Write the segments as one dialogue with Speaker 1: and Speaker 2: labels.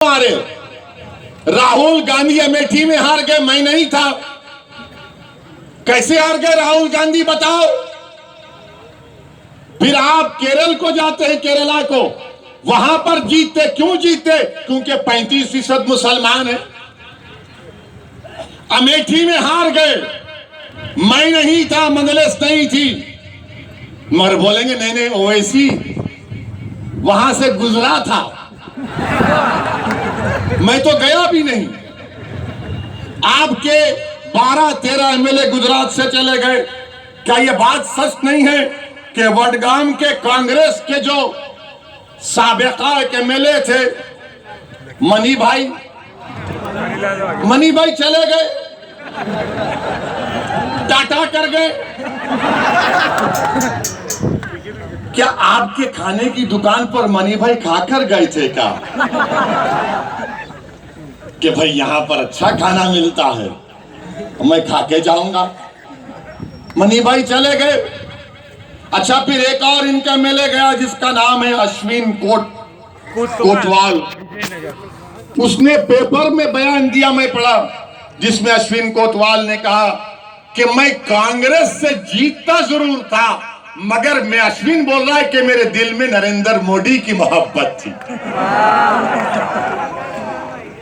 Speaker 1: हारे। राहुल गांधी अमेठी में हार गए, मैं नहीं था। कैसे हार गए राहुल गांधी बताओ। फिर आप केरल को जाते हैं, केरला को, वहां पर जीतते। क्यों जीतते? क्योंकि 35% मुसलमान है। अमेठी में हार गए, मैं नहीं था, मंदलेस नहीं थी। मगर बोलेंगे नहीं नहीं ओवैसी वहां से गुजरा था, मैं तो गया भी नहीं। आपके 12-13 एमएलए गुजरात से चले गए। क्या यह बात सच नहीं है कि वडगाम के कांग्रेस के जो साबिका एमएलए थे मनी भाई चले गए, टाटा कर गए। क्या आपके खाने की दुकान पर मनी भाई खाकर गए थे क्या कि भाई यहां पर अच्छा खाना मिलता है, मैं खा के जाऊंगा? मनी भाई चले गए। अच्छा, फिर एक और इनका मिले गया जिसका नाम है अश्विन कोटवाल। उसने पेपर में बयान दिया, मैं पढ़ा, जिसमें अश्विन कोटवाल ने कहा कि मैं कांग्रेस से जीतता जरूर था, मगर मैं, अश्विन बोल रहा है कि मेरे दिल में नरेंद्र मोदी की मोहब्बत थी।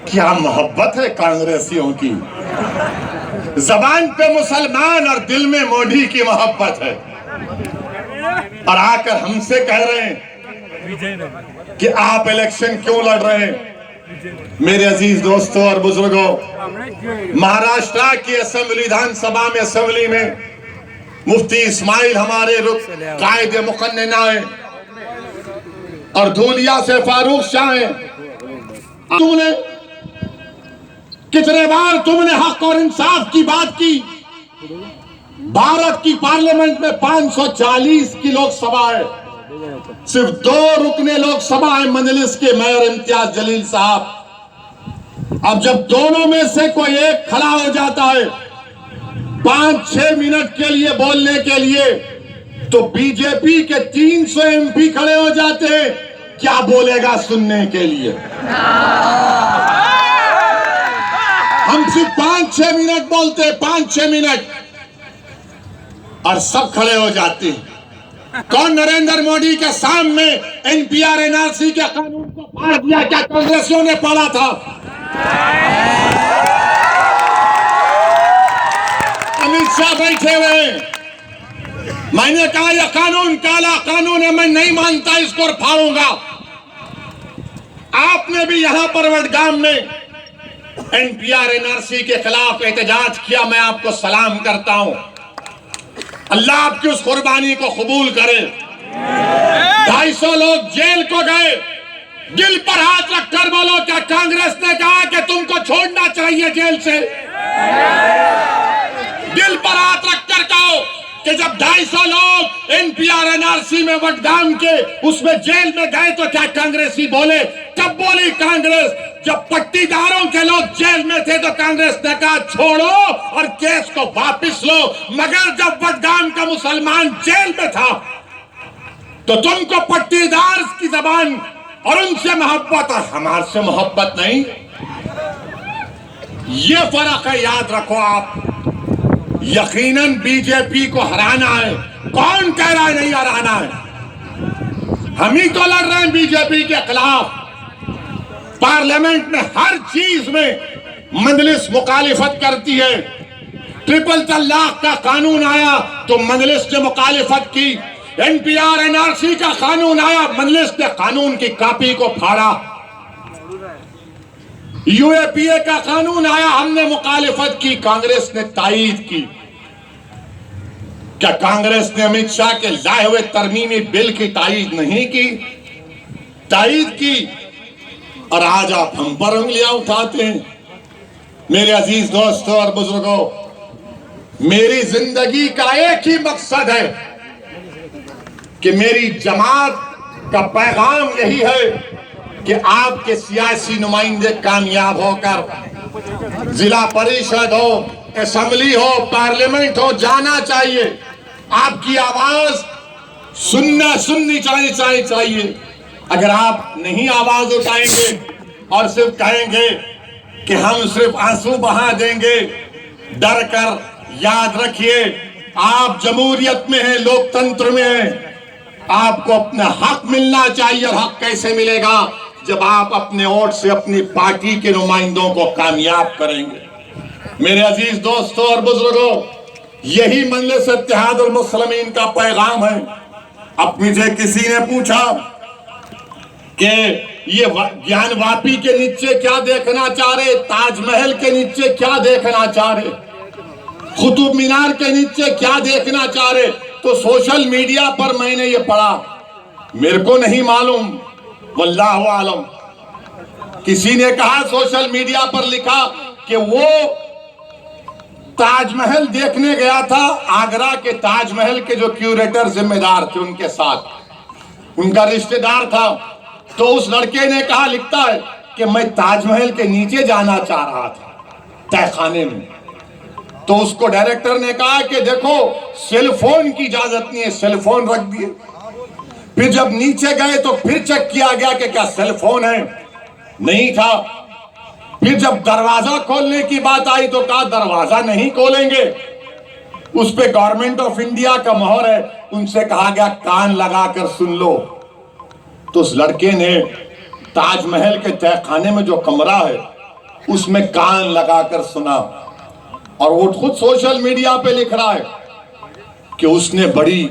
Speaker 1: क्या मोहब्बत है कांग्रेसियों की। जबान पे मुसलमान और दिल में मोदी की मोहब्बत है। और आकर हमसे कह रहे हैं कि आप इलेक्शन क्यों लड़ रहे हैं। मेरे अजीज दोस्तों और बुजुर्गों, महाराष्ट्र की असेंबली, विधानसभा में, असेंबली में मुफ्ती इस्माइल हमारे कायदे मुकन्नना है और धूलिया से फारूक शाह है। तुमने कितने बार तुमने हक और इंसाफ की बात की। भारत की पार्लियामेंट में 540 की लोकसभा है, सिर्फ 2 रुकने लोकसभा है मजलिस के मेयर इम्तियाज जलील साहब। अब जब दोनों में से कोई एक खड़ा हो जाता है 5-6 मिनट के लिए बोलने के लिए, तो बीजेपी के 300 एमपी खड़े हो जाते हैं। क्या बोलेगा सुनने के लिए? हम सिर्फ 5-6 मिनट बोलते, 5-6 मिनट, और सब खड़े हो जाते हैं। कौन नरेंद्र मोदी के सामने एनपीआर एनआरसी के कानून को फाड़ दिया? क्या कांग्रेसियों ने पढ़ा था? अमित शाह बैठे हुए, मैंने कहा यह कानून काला कानून है, मैं नहीं मानता, इसको फाड़ूंगा। आपने भी यहां पर वडगाम में एनपीआर एनआरसी के खिलाफ एहतजाज किया, मैं आपको सलाम करता हूं। अल्लाह आपकी उस कुर्बानी को कबूल करे। 250 लोग जेल को गए। दिल पर हाथ रखकर बोलो, क्या कांग्रेस ने कहा कि तुमको छोड़ना चाहिए जेल से? दिल पर हाथ रखकर कहो कि जब 250 लोग एनपीआर एनआरसी में वडगाम के उसमें जेल में गए तो क्या कांग्रेसी बोले? कब बोली कांग्रेस? जब पट्टीदारों के लोग जेल में थे तो कांग्रेस ने कहा छोड़ो और केस को वापस लो। मगर जब वडगाम का मुसलमान जेल में था तो तुमको पट्टीदार की जबान और उनसे मोहब्बत और हमारे से मोहब्बत नहीं। ये फर्क है, याद रखो आप। यकीनन बीजेपी को हराना है। कौन कह रहा है नहीं हराना है? हम ही तो लड़ रहे हैं बीजेपी के खिलाफ। पार्लियामेंट में हर चीज में मजलिस मुखालिफत करती है। ट्रिपल तलाक का कानून आया तो मजलिस ने मुखालिफत की। एनपीआर एनआरसी का कानून आया, मजलिस ने कानून की कॉपी को फाड़ा। यूएपीए का कानून आया, हमने मुखालिफत की, कांग्रेस ने तायीद की। क्या कांग्रेस ने अमित शाह के लाए हुए तरमीमी बिल की तायीद नहीं की? तायीद की। और आज आप हम पर उंगलियां उठाते हैं। मेरे अजीज दोस्तों और बुजुर्गों, मेरी जिंदगी का एक ही मकसद है कि मेरी जमात का पैगाम यही है कि आपके सियासी नुमाइंदे कामयाब होकर जिला परिषद हो, असेंबली हो, पार्लियामेंट हो, जाना चाहिए। आपकी आवाज सुननी चाहिए। अगर आप नहीं आवाज उठाएंगे और सिर्फ कहेंगे कि हम सिर्फ आंसू बहा देंगे। डर कर याद रखिए, आप जमहूरियत में हैं, लोकतंत्र में हैं। आपको अपना हक मिलना चाहिए। और हक कैसे मिलेगा? जब आप अपने वोट से अपनी पार्टी के नुमाइंदों को कामयाब करेंगे। मेरे अजीज दोस्तों और बुजुर्गों, यही मजलिस इत्तेहादुल मुस्लिमीन का पैगाम है। अब मुझे किसी ने पूछा कि ये ज्ञान वापी के नीचे क्या देखना चाह रहे, ताजमहल के नीचे क्या देखना चाह रहे, कुतुब मीनार के नीचे क्या देखना चाह रहे, तो सोशल मीडिया पर मैंने ये पढ़ा, मेरे को नहीं मालूम, वल्लाहु आलम। किसी ने कहा सोशल मीडिया पर लिखा कि वो ताजमहल देखने गया था, आगरा के ताजमहल के जो क्यूरेटर जिम्मेदार थे उनके साथ, उनका रिश्तेदार था। तो उस लड़के ने कहा, लिखता है कि मैं ताजमहल के नीचे जाना चाह रहा था तहखाने में। तो उसको डायरेक्टर ने कहा कि देखो सेल फोन की इजाजत नहीं है, सेल फोन रख दिए। फिर जब नीचे गए तो फिर चेक किया गया कि क्या सेल फोन है, नहीं था। फिर जब दरवाजा खोलने की बात आई तो कहा दरवाजा नहीं खोलेंगे, उस पे गवर्नमेंट ऑफ इंडिया का मोहर है। उनसे कहा गया कान लगाकर सुन लो। तो उस लड़के ने ताजमहल के तहखाने में जो कमरा है उसमें कान लगाकर सुना, और वो खुद सोशल मीडिया पे लिख रहा है कि उसने बड़ी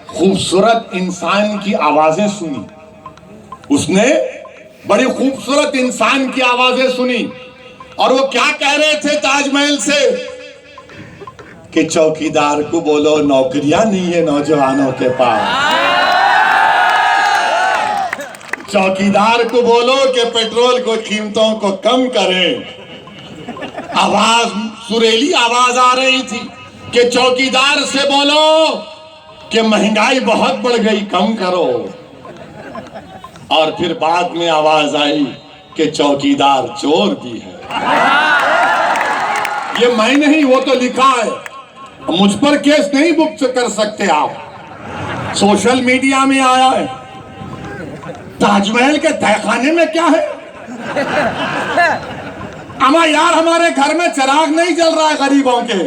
Speaker 1: खूबसूरत इंसान की आवाजें सुनी, उसने बड़ी खूबसूरत इंसान की आवाजें सुनी। और वो क्या कह रहे थे ताजमहल से कि चौकीदार को बोलो नौकरियां नहीं है नौजवानों के पास, चौकीदार को बोलो कि पेट्रोल को कीमतों को कम करें। आवाज सुरीली आवाज आ रही थी कि चौकीदार से बोलो कि महंगाई बहुत बढ़ गई, कम करो। और फिर बाद में आवाज आई कि चौकीदार चोर भी है। ये मैं नहीं, वो तो लिखा है, मुझ पर केस नहीं बुक कर सकते आप, सोशल मीडिया में आया है। ताजमहल के तहखाने में क्या है? अमा यार, हमारे घर में चिराग नहीं जल रहा है गरीबों के,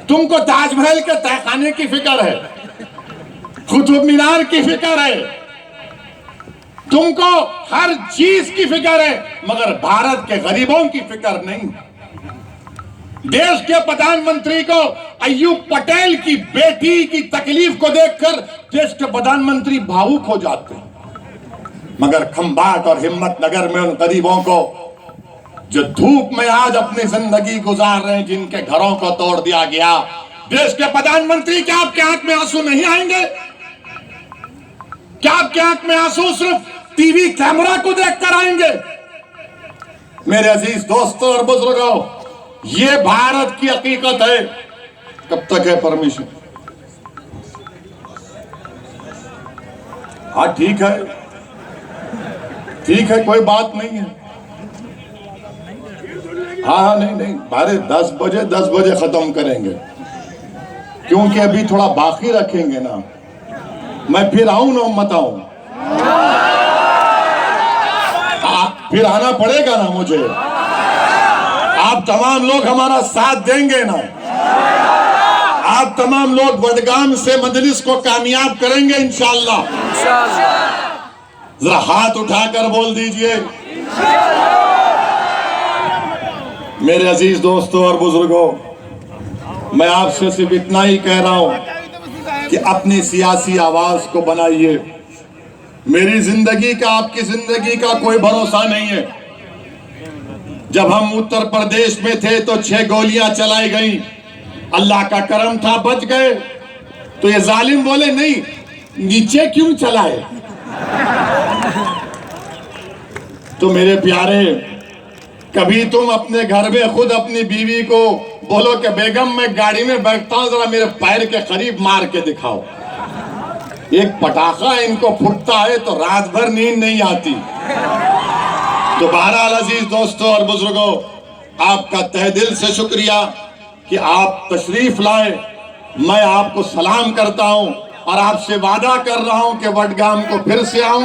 Speaker 1: तुमको ताजमहल के तहखाने की फिक्र है, कुतुब मीनार की फिक्र है, तुमको हर चीज की फिक्र है, मगर भारत के गरीबों की फिक्र नहीं। देश के प्रधानमंत्री को अय्यूब पटेल की बेटी की तकलीफ को देखकर देश के प्रधानमंत्री भावुक हो जाते हैं, मगर खंभात और हिम्मतनगर में उन गरीबों को जो धूप में आज अपनी जिंदगी गुजार रहे हैं, जिनके घरों को तोड़ दिया गया, देश के प्रधानमंत्री, क्या आपके आंख में आंसू नहीं आएंगे? क्या आपके आंख में आंसू सिर्फ टीवी कैमरा को देखकर आएंगे? मेरे अजीज दोस्तों और बुजुर्गों, ये भारत की हकीकत है। कब तक है परमिशन? हाँ ठीक है, ठीक है, कोई बात नहीं है। हाँ नहीं नहीं, बारे 10 बजे खत्म करेंगे, क्योंकि अभी थोड़ा बाकी रखेंगे ना। मैं फिर आऊं ना, मत आऊं, फिर आना पड़ेगा ना मुझे। आप तमाम लोग हमारा साथ देंगे ना, आप तमाम लोग वडगाम से मजलिस को कामयाब करेंगे इंशाअल्लाह। जरा हाथ उठाकर बोल दीजिए। मेरे अजीज दोस्तों और बुजुर्गों, मैं आपसे सिर्फ इतना ही कह रहा हूं कि अपनी सियासी आवाज को बनाइए। मेरी जिंदगी का, आपकी जिंदगी का कोई भरोसा नहीं है। जब हम उत्तर प्रदेश में थे तो 6 गोलियां चलाई गई, अल्लाह का करम था, बच गए। तो ये जालिम बोले नहीं, नीचे क्यों चलाए? तो मेरे प्यारे, कभी तुम अपने घर में खुद अपनी बीवी को बोलो कि बेगम मैं गाड़ी में बैठता हूं, जरा मेरे पैर के करीब मार के दिखाओ। एक पटाखा इनको फूटता है तो रात भर नींद नहीं आती। तो बहरहाल अजीज दोस्तों और बुजुर्गों, आपका तहे दिल से शुक्रिया कि आप तशरीफ लाए। मैं आपको सलाम करता हूं और आपसे वादा कर रहा हूं कि वडगाम को फिर से आऊं।